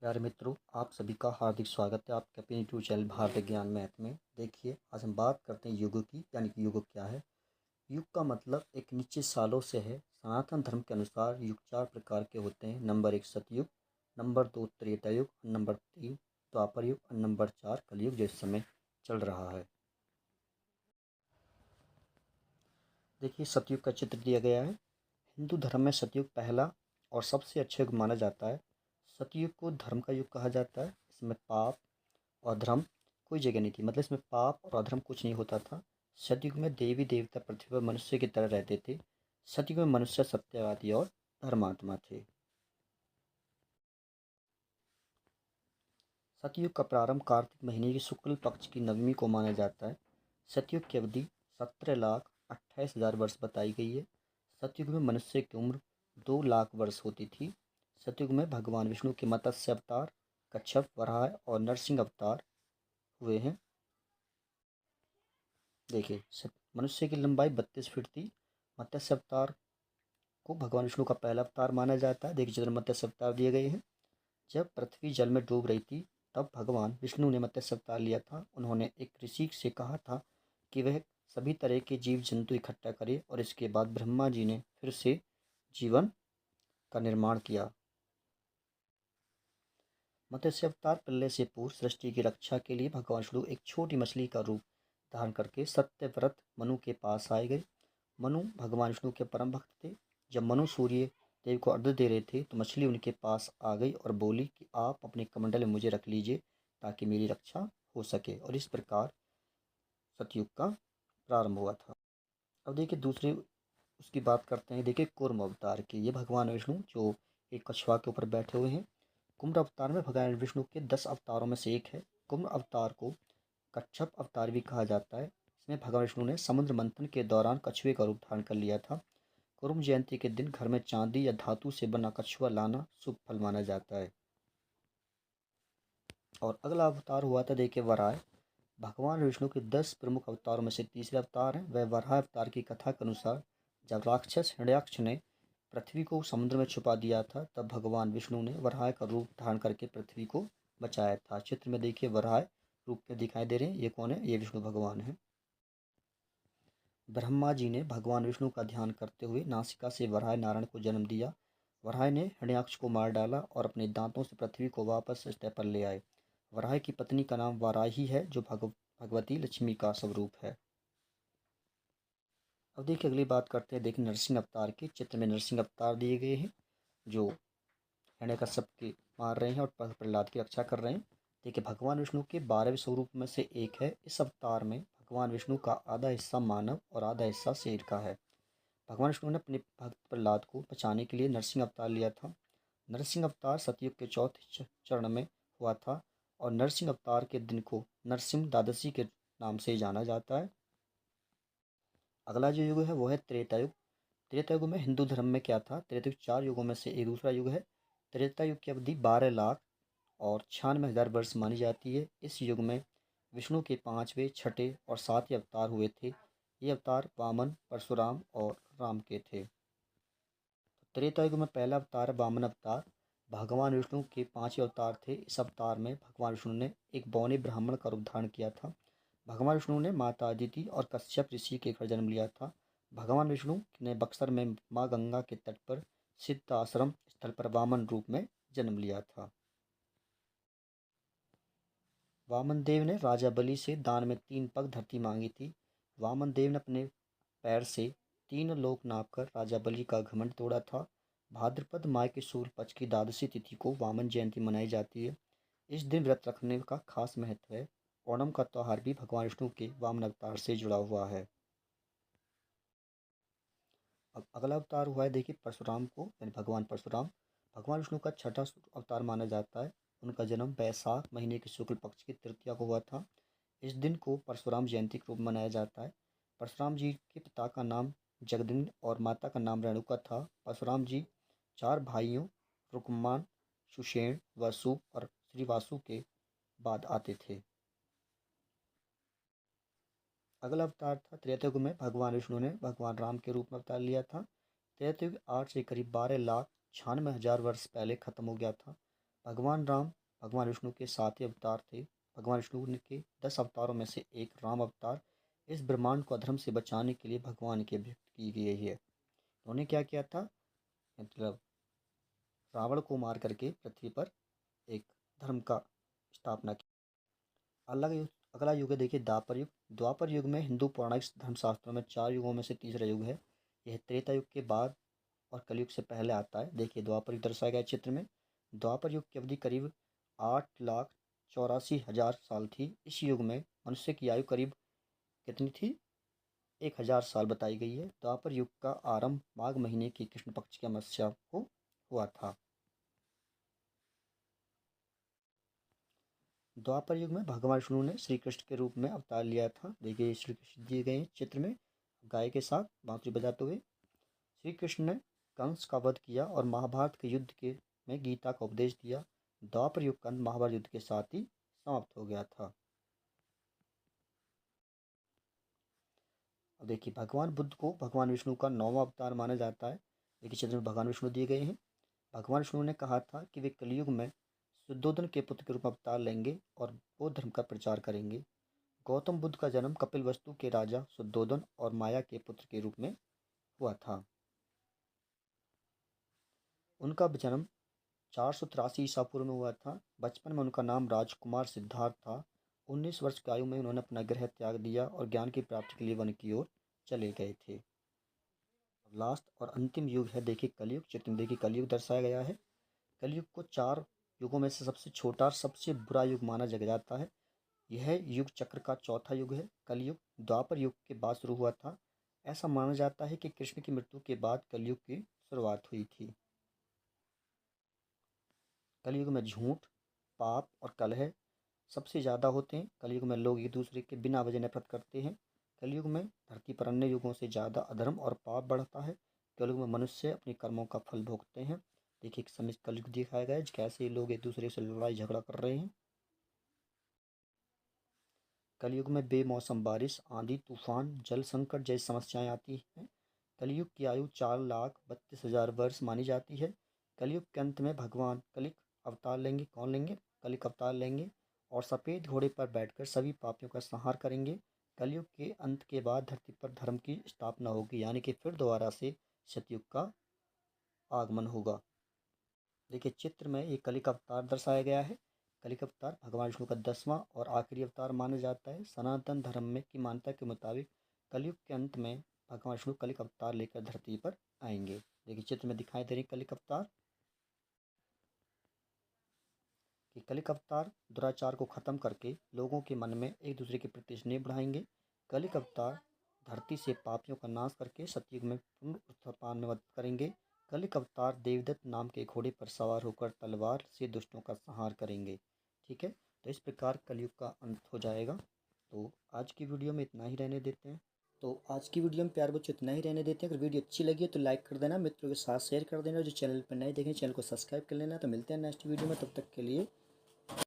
प्यारे मित्रों, आप सभी का हार्दिक स्वागत है आपके अपने यूट्यूब चैनल भारतीय ज्ञान मैथ में। देखिए, आज हम बात करते हैं युग की, यानी कि युग क्या है। युग का मतलब एक निश्चित सालों से है। सनातन धर्म के अनुसार युग चार प्रकार के होते हैं। नंबर एक सतयुग, नंबर दो त्रेता युग, नंबर तीन द्वापर युग और नंबर चार कलयुग, जो इस समय चल रहा है। देखिए, सतयुग का चित्र दिया गया है। हिंदू धर्म में सतयुग पहला और सबसे अच्छा युग माना जाता है। सतयुग को धर्म का युग कहा जाता है। इसमें पाप और धर्म कोई जगह नहीं थी, मतलब इसमें पाप और अधर्म कुछ नहीं होता था। सतयुग में देवी देवता पृथ्वी पर मनुष्य की तरह रहते थे। सतयुग में मनुष्य सत्यवादी और धर्मात्मा थे। सतयुग का प्रारंभ कार्तिक महीने की शुक्ल पक्ष की नवमी को माना जाता है। सतयुग की अवधि 17,28,000 वर्ष बताई गई है। सतयुग में मनुष्य की उम्र 2 लाख वर्ष होती थी। सतयुग में भगवान विष्णु के मत्स्य अवतार, कच्छप, वराह और नरसिंह अवतार हुए हैं। देखिए, मनुष्य की लंबाई 32 फीट थी। मत्स्य अवतार को भगवान विष्णु का पहला अवतार माना जाता है। देखिए, चित्र में मत्स्य अवतार दिए गए हैं। जब पृथ्वी जल में डूब रही थी, तब भगवान विष्णु ने मत्स्य अवतार लिया था। उन्होंने एक ऋषि से कहा था कि वह सभी तरह के जीव जंतु इकट्ठा करे, और इसके बाद ब्रह्मा जी ने फिर से जीवन का निर्माण किया। मत्स्य अवतार प्रलय से पूर्व सृष्टि की रक्षा के लिए भगवान विष्णु एक छोटी मछली का रूप धारण करके सत्यव्रत मनु के पास आए गए। मनु भगवान विष्णु के परम भक्त थे। जब मनु सूर्य देव को अर्घ्य दे रहे थे, तो मछली उनके पास आ गई और बोली कि आप अपने कमंडल में मुझे रख लीजिए, ताकि मेरी रक्षा हो सके। और इस प्रकार सतयुग का प्रारंभ हुआ था। अब देखिए, दूसरे उसकी बात करते हैं। देखिए, कूर्म अवतार की, ये भगवान विष्णु जो एक कछुआ के ऊपर बैठे हुए हैं। कुम्भ अवतार में भगवान विष्णु के 10 अवतारों में से एक है। कुम्भ अवतार को कच्छप अवतार भी कहा जाता है। इसमें भगवान विष्णु ने समुद्र मंथन के दौरान कछुए का रूप धारण कर लिया था। कुर्म जयंती के दिन घर में चांदी या धातु से बना कछुआ लाना शुभ फल माना जाता है। और अगला अवतार हुआ था, देखिए, वराह। भगवान विष्णु के 10 प्रमुख अवतारों में से तीसरे अवतार हैं। वह वराह अवतार की कथा के अनुसार, जब राक्षस हिरण्याक्ष ने पृथ्वी को समुद्र में छुपा दिया था, तब भगवान विष्णु ने वराह का रूप धारण करके पृथ्वी को बचाया था। चित्र में देखिए, वराह रूप में दिखाई दे रहे हैं। ये कौन है? ये विष्णु भगवान है। ब्रह्मा जी ने भगवान विष्णु का ध्यान करते हुए नासिका से वराह नारायण को जन्म दिया। वराह ने हिरण्याक्ष को मार डाला और अपने दांतों से पृथ्वी को वापस सतह पर ले आए। वराह की पत्नी का नाम वाराही है, जो भगवती लक्ष्मी का स्वरूप है। अब देखिए, अगली बात करते हैं। देखिए, नरसिंह अवतार की। चित्र में नरसिंह अवतार दिए गए हैं, जो हिरण्यकश्यप के मार रहे हैं और प्रहलाद की रक्षा कर रहे हैं। देखिए, भगवान विष्णु के 12वें स्वरूप में से एक है। इस अवतार में भगवान विष्णु का आधा हिस्सा मानव और आधा हिस्सा शेर का है। भगवान विष्णु ने अपने भक्त प्रहलाद को बचाने के लिए नरसिंह अवतार लिया था। नरसिंह अवतार सतयुग के चौथे चरण में हुआ था, और नरसिंह अवतार के दिन को नरसिंह द्वादशी के नाम से जाना जाता है। अगला जो युग है वो है त्रेता युग। त्रेता युग में हिंदू धर्म में क्या था? त्रेता युग 4 युगों में से एक दूसरा युग है। त्रेता युग की अवधि 12 लाख और 96,000 वर्ष मानी जाती है। इस युग में विष्णु के 5वें, छठे और 7वें अवतार हुए थे। ये अवतार वामन, परशुराम और राम के थे। त्रेता युग में पहला अवतार है वामन अवतार। भगवान विष्णु के 5वें अवतार थे। इस अवतार में भगवान विष्णु ने एक बौने ब्राह्मण का रूप धारण किया था। भगवान विष्णु ने माता अदिति और कश्यप ऋषि के घर जन्म लिया था। भगवान विष्णु ने बक्सर में माँ गंगा के तट पर सिद्ध आश्रम स्थल पर वामन रूप में जन्म लिया था। वामन देव ने राजा बलि से दान में 3 पग धरती मांगी थी। वामन देव ने अपने पैर से 3 लोक नापकर राजा बलि का घमंड तोड़ा था। भाद्रपद माह के शुक्ल पक्ष की द्वादशी तिथि को वामन जयंती मनाई जाती है। इस दिन व्रत रखने का खास महत्व है। ओणम का त्यौहार भी भगवान विष्णु के वामन अवतार से जुड़ा हुआ है। अब अगला अवतार हुआ है, देखिए, परशुराम को, यानी भगवान परशुराम। भगवान विष्णु का छठा अवतार माना जाता है। उनका जन्म वैशाख महीने के शुक्ल पक्ष की तृतीया को हुआ था। इस दिन को परशुराम जयंती के रूप में मनाया जाता है। परशुराम जी के पिता का नाम जगदिन और माता का नाम रेणुका था। परशुराम जी 4 भाइयों रुकमान, सुषेण, वसु और श्रीवासु के बाद आते थे। अगला अवतार था त्रेता युग में भगवान विष्णु ने भगवान राम के रूप में अवतार लिया था। त्रेता युग आज से करीब 12,96,000 वर्ष पहले खत्म हो गया था। भगवान राम भगवान विष्णु के 7 ही अवतार थे। भगवान विष्णु के 10 अवतारों में से एक राम अवतार इस ब्रह्मांड को अधर्म से बचाने के लिए भगवान की अभिव्यक्त की गई है। उन्होंने क्या किया था, मतलब रावण को मार करके पृथ्वी पर एक धर्म का स्थापना की। अगला युग है, देखिए द्वापर युग। द्वापर युग में हिंदू पौराणिक धर्मशास्त्रों में 4 युगों में से तीसरा युग है। यह त्रेता युग के बाद और कलयुग से पहले आता है। देखिए द्वापर युग दर्शाया गया चित्र में। द्वापर युग की अवधि करीब 8,84,000 साल थी। इस युग में मनुष्य की आयु करीब कितनी थी, 1,000 साल बताई गई है। द्वापर युग का आरंभ माघ महीने की कृष्ण पक्ष की अमावस्या को हुआ था। द्वापर युग में भगवान विष्णु ने श्री कृष्ण के रूप में अवतार लिया था। देखिए श्री कृष्ण दिए गए हैं चित्र में गाय के साथ बांसुरी बजाते हुए। श्री कृष्ण ने कंस का वध किया और महाभारत के युद्ध के में गीता का उपदेश दिया। द्वापर युग का अंत महाभारत युद्ध के साथ ही समाप्त हो गया था। अब देखिए भगवान बुद्ध को भगवान विष्णु का 9वां अवतार माना जाता है। देखिए चित्र में भगवान विष्णु दिए गए हैं। भगवान विष्णु ने कहा था कि वे कलयुग में शुद्धोधन के पुत्र के रूप में अवतार लेंगे और बौद्ध धर्म का प्रचार करेंगे। गौतम बुद्ध का जन्म कपिलवस्तु के राजा शुद्धोधन और माया के पुत्र के रूप में हुआ था। उनका जन्म 483 ईसा पूर्व में हुआ था। बचपन में उनका नाम राजकुमार सिद्धार्थ था। 19 वर्ष की आयु में उन्होंने अपना गृह त्याग दिया और ज्ञान की प्राप्ति के लिए वन की ओर चले गए थे। लास्ट और अंतिम युग है, देखिए कलयुग। चित्र में देखिए कलयुग दर्शाया गया है। कलयुग को 4 युगों में से सबसे छोटा और सबसे बुरा युग माना जाता है। यह युग चक्र का चौथा युग है। कलयुग द्वापर युग के बाद शुरू हुआ था। ऐसा माना जाता है कि कृष्ण की मृत्यु के बाद कलयुग की शुरुआत हुई थी। कलयुग में झूठ, पाप और कलह सबसे ज़्यादा होते हैं। कलयुग में लोग एक दूसरे के बिना वजह नफरत करते हैं। कलयुग में धरती पर अन्य युगों से ज़्यादा अधर्म और पाप बढ़ता है। कलयुग में मनुष्य अपने कर्मों का फल भोगते हैं। देखिए एक समय कलयुग दिखाया गया है कैसे लोग एक दूसरे से लड़ाई झगड़ा कर रहे हैं। कलयुग में बेमौसम बारिश, आंधी, तूफान, जल संकट जैसी समस्याएं आती हैं। कलयुग की आयु 4,32,000 वर्ष मानी जाती है। कलयुग के अंत में भगवान कलिक अवतार लेंगे। कौन लेंगे? कलिक अवतार लेंगे और सफ़ेद घोड़े पर बैठकर सभी पापियों का संहार करेंगे। कलयुग के अंत के बाद धरती पर धर्म की स्थापना होगी, यानी कि फिर दोबारा से सतयुग का आगमन होगा। देखिए चित्र में एक कलिक अवतार दर्शाया गया है। कलिक अवतार भगवान विष्णु का 10वां और आखिरी अवतार माना जाता है। सनातन धर्म में की मान्यता के मुताबिक कलयुग के अंत में भगवान विष्णु कलिक अवतार लेकर धरती पर आएंगे। देखिए चित्र में दिखाई दे रही कलिक अवतार। कि कलिक अवतार दुराचार को खत्म करके लोगों के मन में एक दूसरे के प्रति स्नेह बढ़ाएंगे। कलिक अवतार धरती से पापियों का नाश करके सतयुग में पुनरुत्थान में मदद करेंगे। कलिक अवतार देवदत्त नाम के घोड़े पर सवार होकर तलवार से दुष्टों का संहार करेंगे। ठीक है, तो इस प्रकार कलयुग का अंत हो जाएगा। तो आज की वीडियो में इतना ही रहने देते हैं। तो आज की वीडियो में प्यार बच्चों इतना ही रहने देते हैं। अगर वीडियो अच्छी लगी है तो लाइक कर देना, मित्रों के साथ शेयर कर देना। जो चैनल पर नए देखें चैनल को सब्सक्राइब कर लेना। तो मिलते हैं नेक्स्ट वीडियो में, तब तक के लिए